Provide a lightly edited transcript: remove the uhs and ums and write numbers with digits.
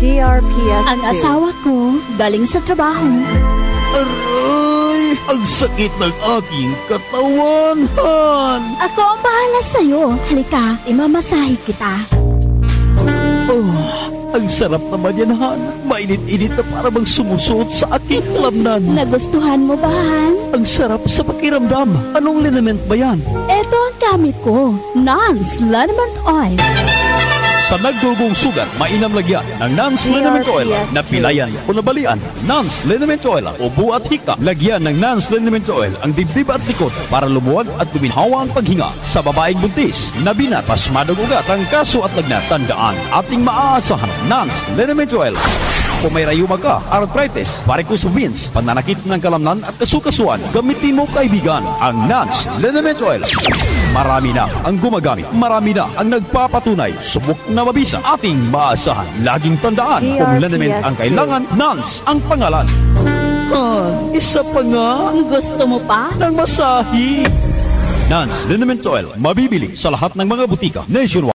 DRPS2. Ang asawa ko galing sa trabaho. Aray! Ang sakit ng aking katawan, Han! Ako ang bahala sa'yo. Halika, imamasahe kita. Oh, ang sarap naman yan, Han. Mainit-init na para bang sumusuot sa aking lamnan. Nagustuhan mo ba, Han? Ang sarap sa pakiramdam. Anong liniment ba yan? Ito ang gamit ko. Nance Liniment Oil. Sa nagdurugong sugat, mainam lagyan ng Nance Liniment Oil na pilayan o nabalian. Nance Liniment Oil o buat hika. Lagyan ng Nance Liniment Oil ang dibdib at likod para lumuwag at guminhawa ang paghinga. Sa babaeng buntis, nabinat, pasmadog ugat ang kaso at lagnat. Tandaan, ating maaasahan Nance Liniment Oil. Kung may rayuma ka, arthritis, varicose veins, pananakit ng kalamnan at kasukasuan, gamitin mo kaibigan ang Nance Liniment Oil. Marami na ang gumagamit, marami na ang nagpapatunay. Subok na mabisa, ating maasahan. Laging tandaan, kung liniment ang kailangan, Nance ang pangalan. Isa pa nga. Gusto mo pa? Ng masahi. Nance Liniment Oil, mabibili sa lahat ng mga butika nationwide.